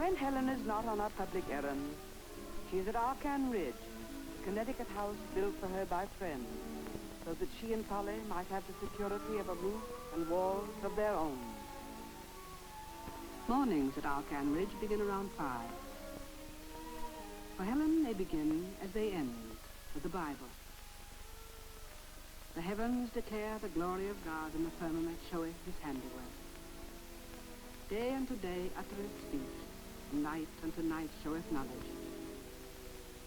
When Helen is not on her public errands, she is at Arcan Ridge, a Connecticut house built for her by friends, so that she and Polly might have the security of a roof and walls of their own. Mornings at Arcan Ridge begin around 5. For Helen, they begin as they end, with the Bible. The heavens declare the glory of God, and the firmament showeth his handiwork. Day unto day uttereth speech, and night unto night showeth knowledge.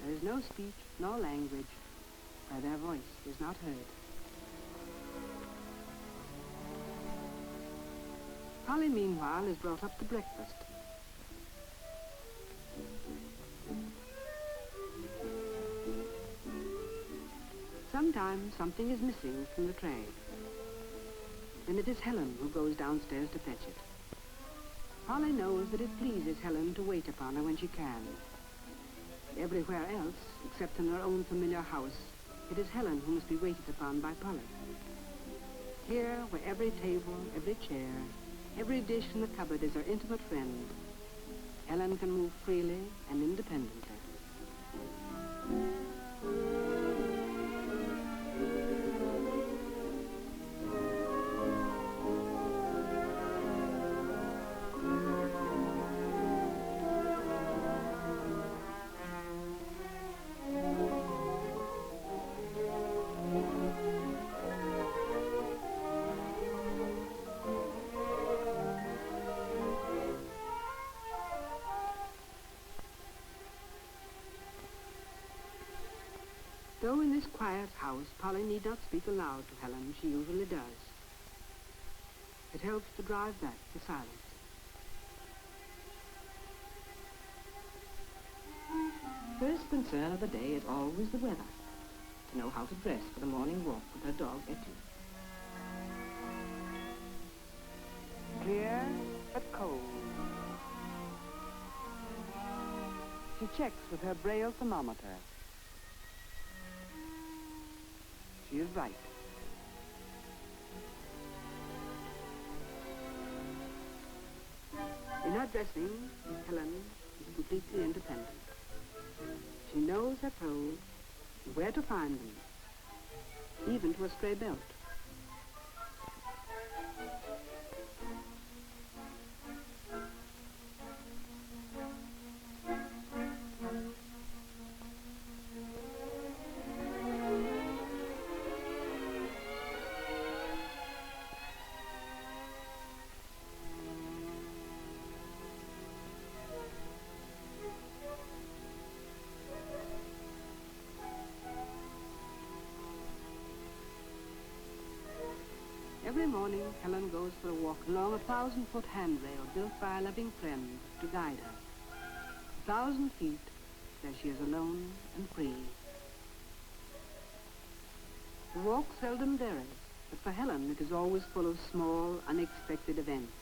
There is no speech nor language where their voice is not heard. Polly, meanwhile, is brought up to breakfast. Sometimes something is missing from the tray. Then it is Helen who goes downstairs to fetch it. Polly knows that it pleases Helen to wait upon her when she can. Everywhere else, except in her own familiar house, it is Helen who must be waited upon by Polly. Here, where every table, every chair, every dish in the cupboard is her intimate friend, Helen can move freely and independently. Though in this quiet house, Polly need not speak aloud to Helen, she usually does. It helps to drive back the silence. First concern of the day is always the weather, to know how to dress for the morning walk with her dog, Etty. Clear, but cold. She checks with her Braille thermometer. She is right. In her dressing, Helen is completely independent. She knows her clothes and where to find them, even to a stray belt. Every morning, Helen goes for a walk along a 1,000-foot handrail built by a loving friend to guide her. 1,000 feet, where she is alone and free. The walk seldom varies, but for Helen it is always full of small, unexpected events.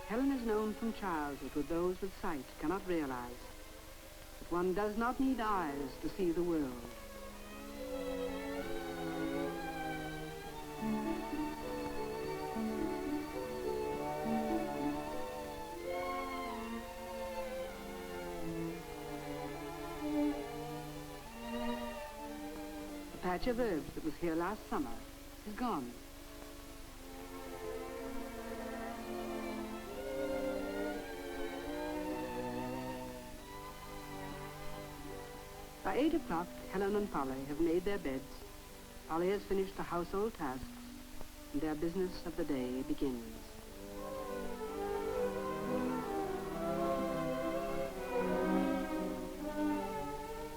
Helen is known from childhood what those with sight cannot realize, that one does not need eyes to see the world. The patch of herbs that was here last summer is gone. By 8 o'clock, Helen and Polly have made their beds. Polly has finished the household tasks, and their business of the day begins.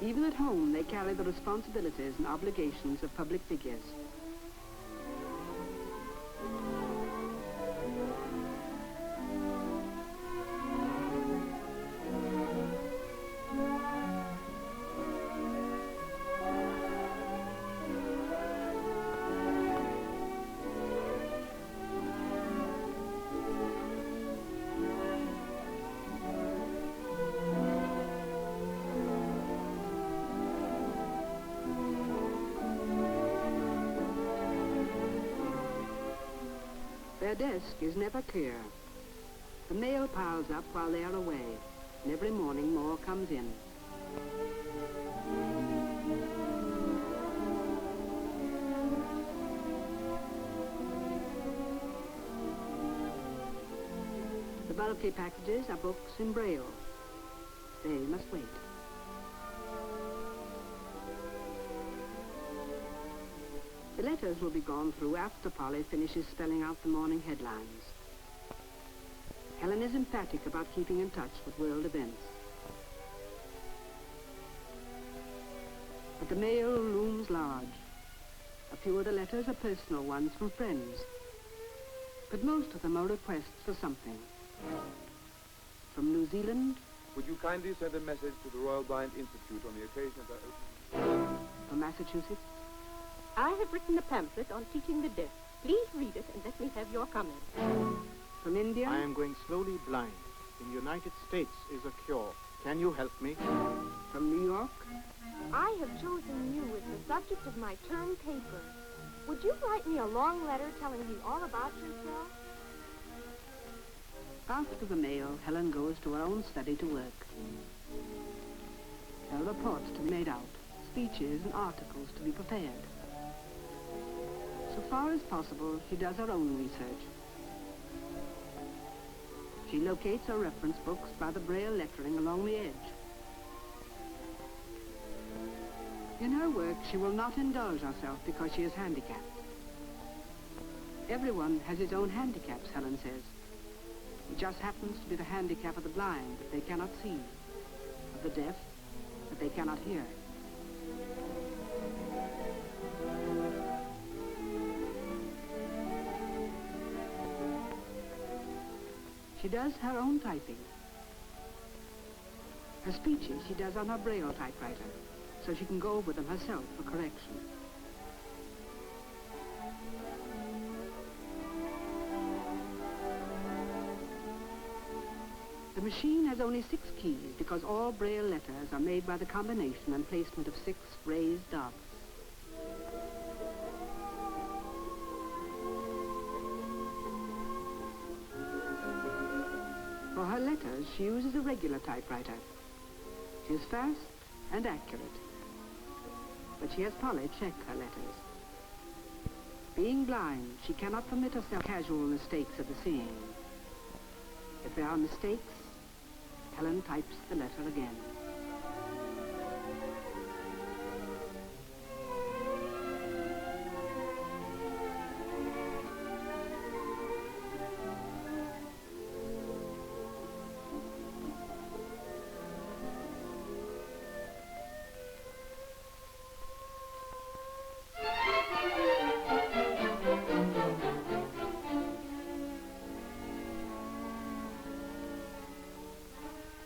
Even at home, they carry the responsibilities and obligations of public figures. Their desk is never clear. The mail piles up while they are away, and every morning more comes in. The bulky packages are books in Braille. They must wait. The letters will be gone through after Polly finishes spelling out the morning headlines. Helen is emphatic about keeping in touch with world events. But the mail looms large. A few of the letters are personal ones from friends. But most of them are requests for something. From New Zealand. Would you kindly send a message to the Royal Blind Institute on the occasion of their opening? From Massachusetts. I have written a pamphlet on teaching the deaf. Please read it and let me have your comments. From India. I am going slowly blind. In the United States is a cure. Can you help me? From New York. I have chosen you as the subject of my term paper. Would you write me a long letter telling me all about yourself? After the mail, Helen goes to her own study to work. There are reports to be made out, speeches and articles to be prepared. So far as possible, she does her own research. She locates her reference books by the Braille lettering along the edge. In her work, she will not indulge herself because she is handicapped. Everyone has his own handicaps, Helen says. It just happens to be the handicap of the blind that they cannot see, of the deaf that they cannot hear. She does her own typing. Her speeches she does on her Braille typewriter, so she can go over them herself for correction. The machine has only 6 keys because all Braille letters are made by the combination and placement of 6 raised dots. For her letters, she uses a regular typewriter. She is fast and accurate, but she has Polly check her letters. Being blind, she cannot permit herself casual mistakes of the seeing. If there are mistakes, Helen types the letter again.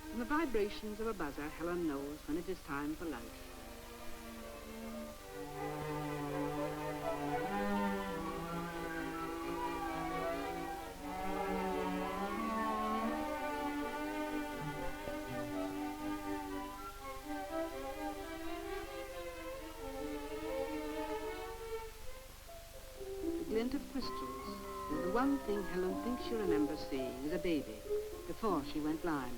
From the vibrations of a buzzer, Helen knows when it is time for lunch. The glint of crystals is the one thing Helen thinks she remembers seeing as a baby before she went blind.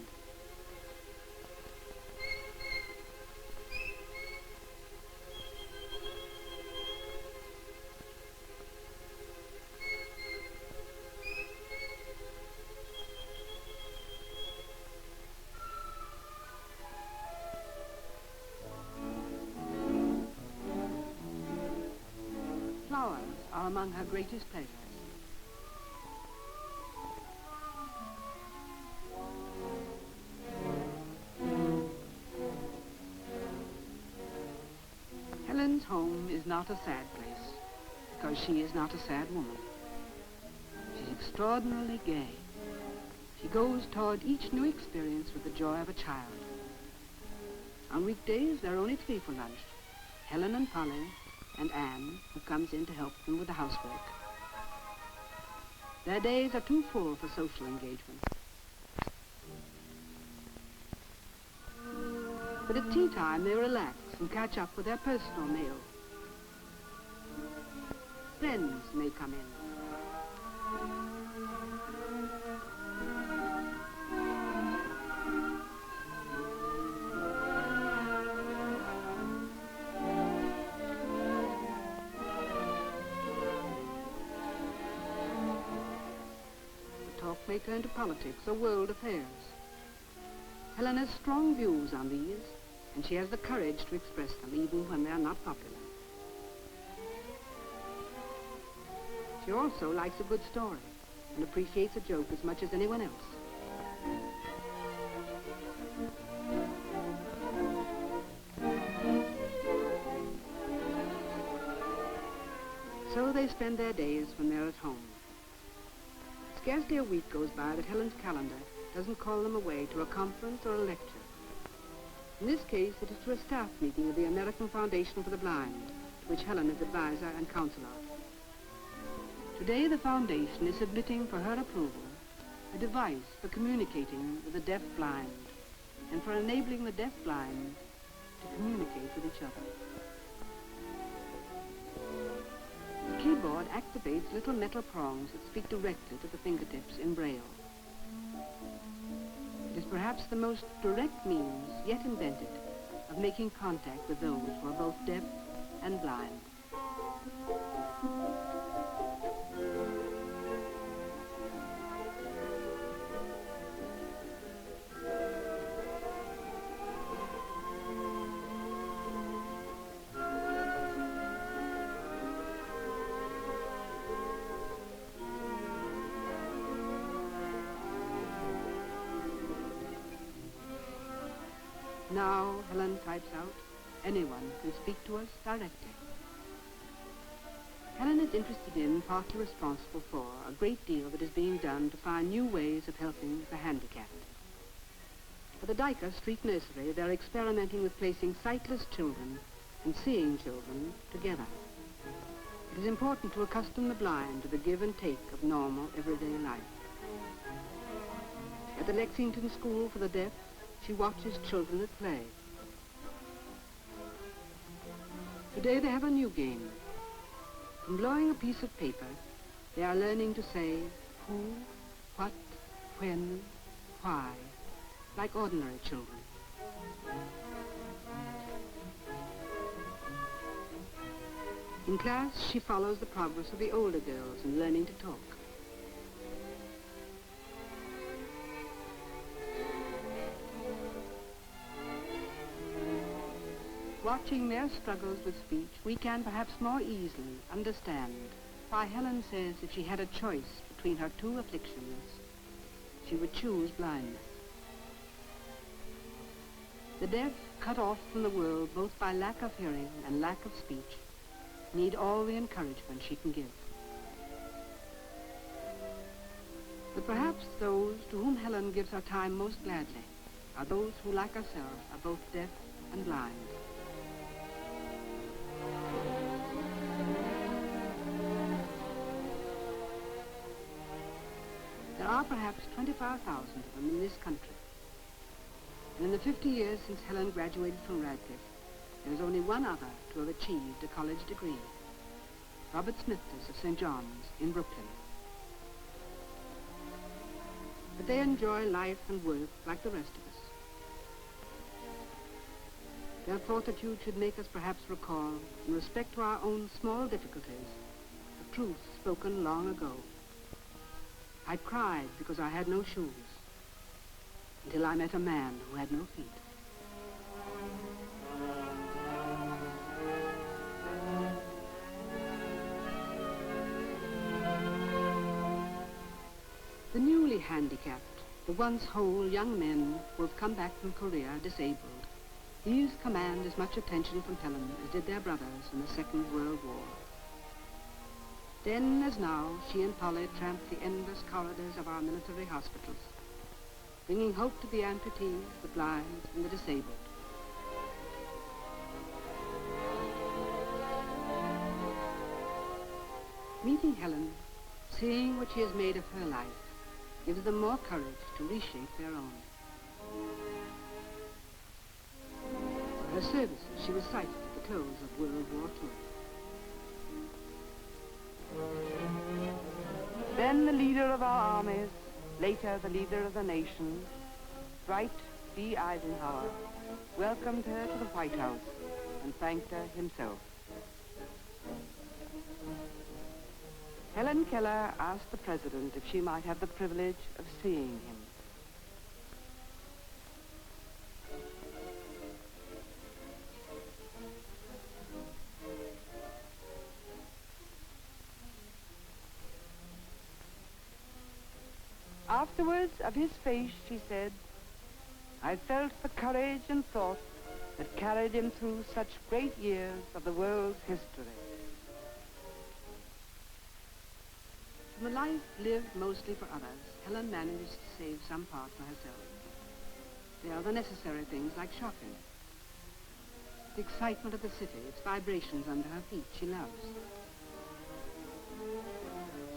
Flowers are among her greatest pleasures. Helen's home is not a sad place, because she is not a sad woman. She's extraordinarily gay. She goes toward each new experience with the joy of a child. On weekdays, there are only 3 for lunch: Helen and Polly, and Anne, who comes in to help them with the housework. Their days are too full for social engagement. But at tea time, they relax and catch up with their personal mail. Friends may come in. may turn to politics or world affairs. Helen has strong views on these, and she has the courage to express them even when they are not popular. She also likes a good story and appreciates a joke as much as anyone else. So they spend their days when they're at home. Scarcely a week goes by that Helen's calendar doesn't call them away to a conference or a lecture. In this case, it is to a staff meeting of the American Foundation for the Blind, to which Helen is advisor and counselor. Today, the foundation is submitting for her approval a device for communicating with the deaf-blind and for enabling the deaf-blind to communicate with each other. The keyboard activates little metal prongs that speak directly to the fingertips in Braille. It is perhaps the most direct means yet invented of making contact with those who are both deaf and blind. Now, Helen types out, anyone can speak to us directly. Helen is interested in, partly responsible for, a great deal that is being done to find new ways of helping the handicapped. At the Dyker Street Nursery, they're experimenting with placing sightless children and seeing children together. It is important to accustom the blind to the give and take of normal, everyday life. At the Lexington School for the Deaf, she watches children at play. Today they have a new game. From blowing a piece of paper, they are learning to say who, what, when, why, like ordinary children. In class, she follows the progress of the older girls in learning to talk. Watching their struggles with speech, we can perhaps more easily understand why Helen says if she had a choice between her two afflictions, she would choose blindness. The deaf, cut off from the world both by lack of hearing and lack of speech, need all the encouragement she can give. But perhaps those to whom Helen gives her time most gladly are those who, like herself, are both deaf and blind. There are perhaps 25,000 of them in this country. And in the 50 years since Helen graduated from Radcliffe, there is only one other to have achieved a college degree. Robert Smithers of St. John's in Brooklyn. But they enjoy life and work like the rest of us. Their fortitude should make us perhaps recall, in respect to our own small difficulties, a truth spoken long ago. I cried because I had no shoes, until I met a man who had no feet. The newly handicapped, the once whole young men who have come back from Korea disabled, these command as much attention from Helen as did their brothers in the Second World War. Then, as now, she and Polly tramp the endless corridors of our military hospitals, bringing hope to the amputees, the blind, and the disabled. Meeting Helen, seeing what she has made of her life, gives them more courage to reshape their own. For her services, she was cited at the close of World War II. Then the leader of our armies, later the leader of the nation, Dwight D. Eisenhower, welcomed her to the White House and thanked her himself. Helen Keller asked the president if she might have the privilege of seeing him. Afterwards, of his face, she said, I felt the courage and thought that carried him through such great years of the world's history. From a life lived mostly for others, Helen managed to save some part for herself. They are the necessary things like shopping. The excitement of the city, its vibrations under her feet, she loves.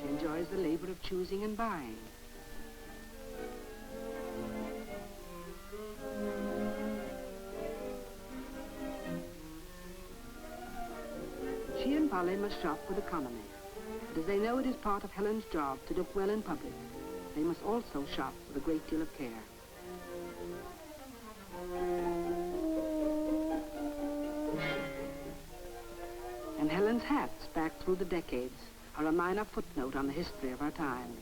She enjoys the labor of choosing and buying. She and Polly must shop with economy. But as they know it is part of Helen's job to look well in public, they must also shop with a great deal of care. And Helen's hats, back through the decades, are a minor footnote on the history of our times.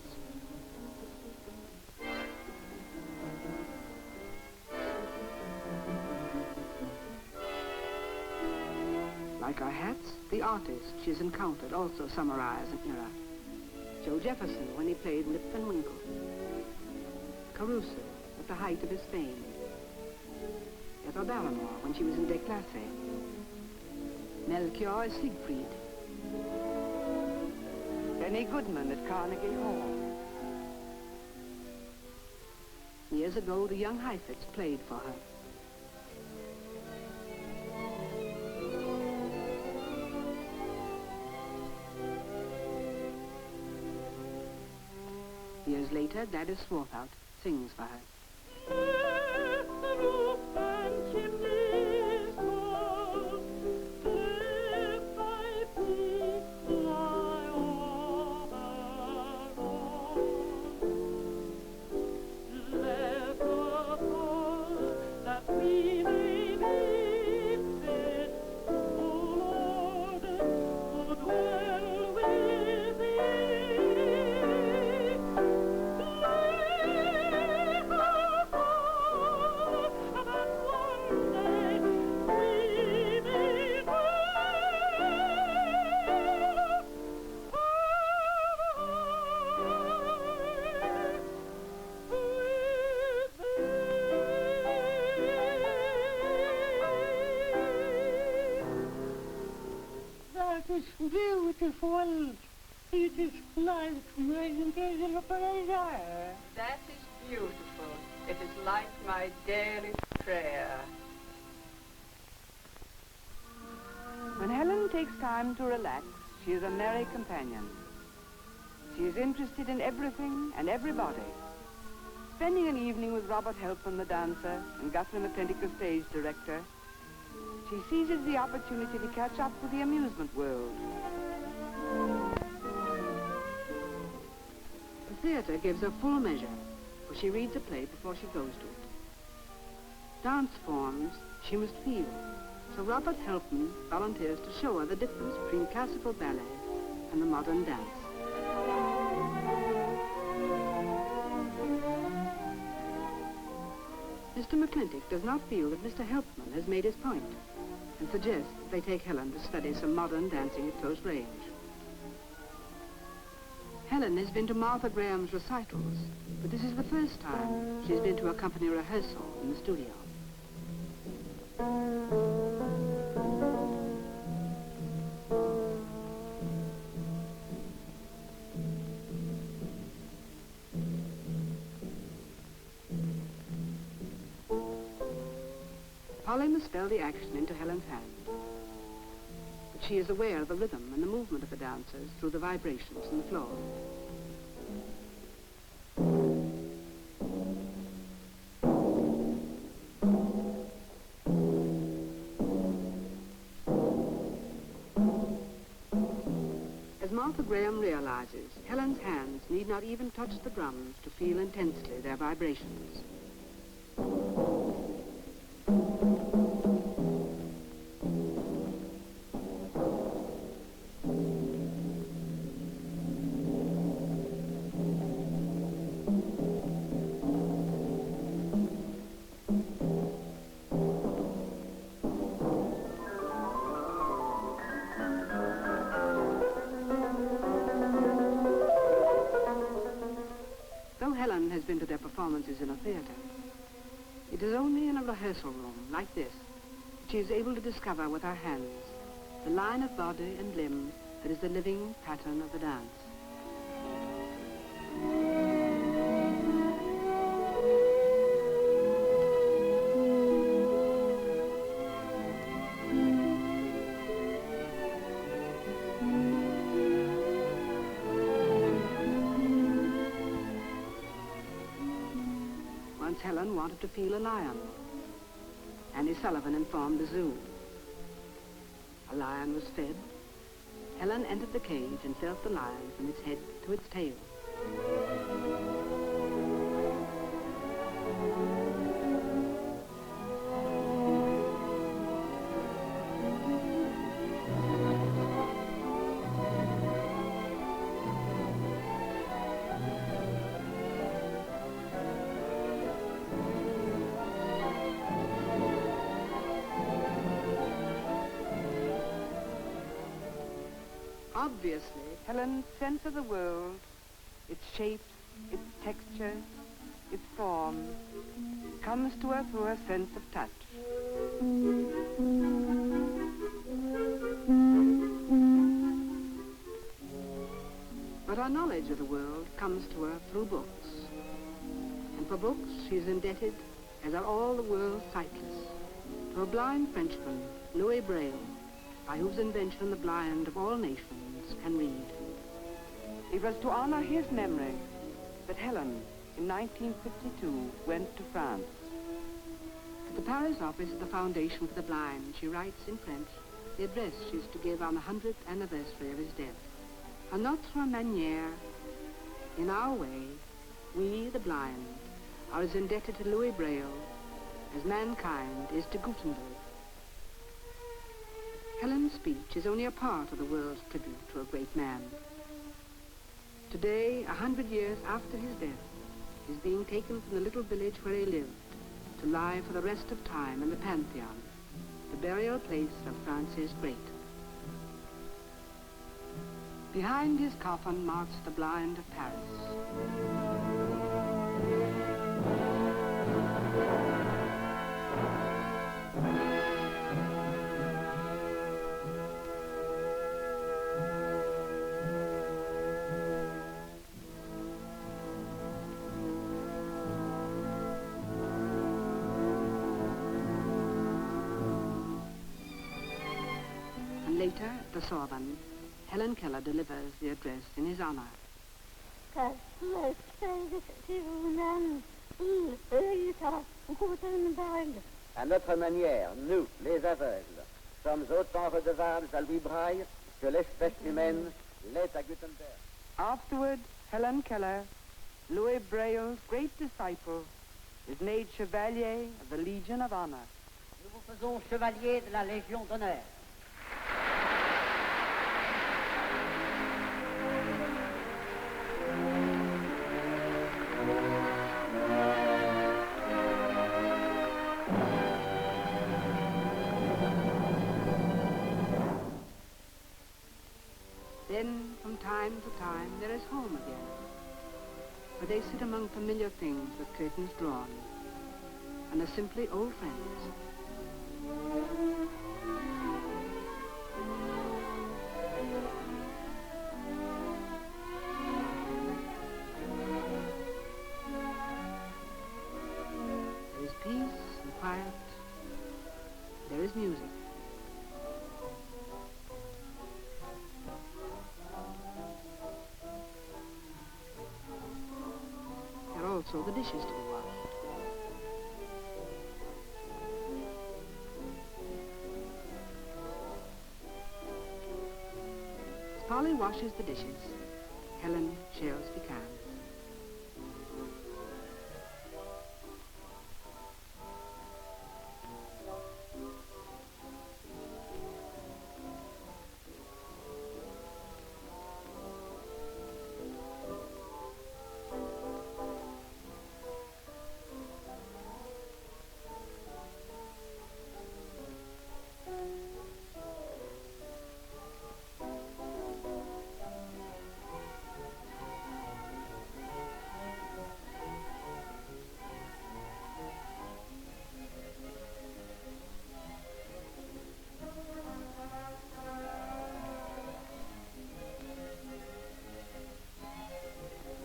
Like our hats, the artists she has encountered also summarize an era. Joe Jefferson when he played Lip and Winkle. Caruso at the height of his fame. Ethel Barrymore when she was in Déclassé. Melchior as Siegfried. Benny Goodman at Carnegie Hall. Years ago, the young Heifetz played for her. Years later, Gladys Swarthout sings for her. Beautiful. It is like my daily prayer. That is beautiful. It is like my daily prayer. When Helen takes time to relax, she is a merry companion. She is interested in everything and everybody. Spending an evening with Robert Helpman, the dancer, and Guthrie McClintock, the stage director, she seizes the opportunity to catch up with the amusement world. The theater gives her full measure, for she reads a play before she goes to it. Dance forms she must feel, so Robert Helpman volunteers to show her the difference between classical ballet and the modern dance. Mr. McClintock does not feel that Mr. Helpman has made his point, and suggests that they take Helen to study some modern dancing at close range. Helen has been to Martha Graham's recitals, but this is the first time she's been to a company rehearsal in the studio. Polly must spell the action into Helen's hand. But she is aware of the rhythm and the movement of the dancers through the vibrations in the floor. As Martha Graham realizes, Helen's hands need not even touch the drums to feel intensely their vibrations. performances in a theatre. It is only in a rehearsal room like this that she is able to discover with her hands the line of body and limb that is the living pattern of the dance. Once Helen wanted to feel a lion. Annie Sullivan informed the zoo. A lion was fed. Helen entered the cage and felt the lion from its head to its tail. Obviously, Helen's sense of the world, its shapes, its textures, its forms, comes to her through her sense of touch. But her knowledge of the world comes to her through books. And for books, she is indebted, as are all the world's sightless, to a blind Frenchman, Louis Braille, by whose invention the blind of all nations can read. It was to honor his memory that Helen, in 1952, went to France. At the Paris office of the Foundation for the Blind, she writes in French the address she is to give on the 100th anniversary of his death. À notre manière, in our way, we, the blind, are as indebted to Louis Braille as mankind is to Gutenberg. Helen's speech is only a part of the world's tribute to a great man. Today, 100 years after his death, is being taken from the little village where he lived to lie for the rest of time in the Pantheon, the burial place of Francis Great. Behind his coffin marches the blind of Paris. Later, at the Sorbonne, Helen Keller delivers the address in his honor. À notre manière, nous, les aveugles, sommes autant redevables à Louis Braille que l'espèce humaine l'est à Gutenberg. Afterward, Helen Keller, Louis Braille's great disciple, is made Chevalier of the Legion of Honor. Nous vous faisons Chevalier de la Légion d'honneur. Then, from time to time, there is home again, where they sit among familiar things with curtains drawn, and are simply old friends. There is peace and quiet. There is music. Also the dishes to be washed. As Polly washes the dishes, Helen shells pecans.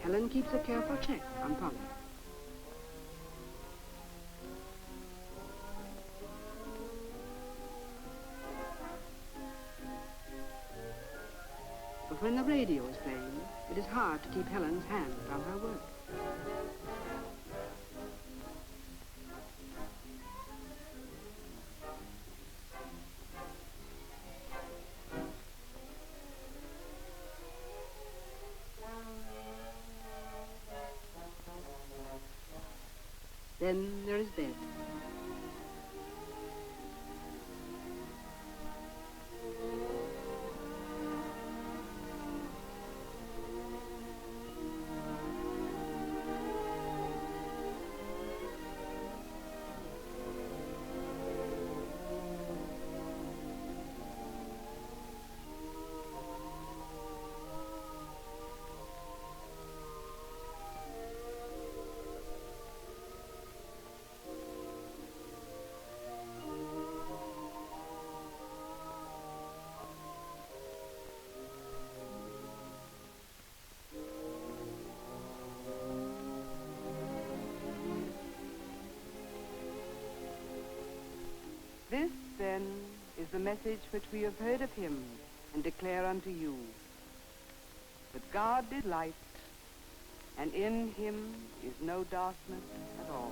Helen keeps a careful check on Polly. But when the radio is playing, it is hard to keep Helen's hand from her work. Then there is bed. This, then, is the message which we have heard of him and declare unto you. That God is light, and in him is no darkness at all.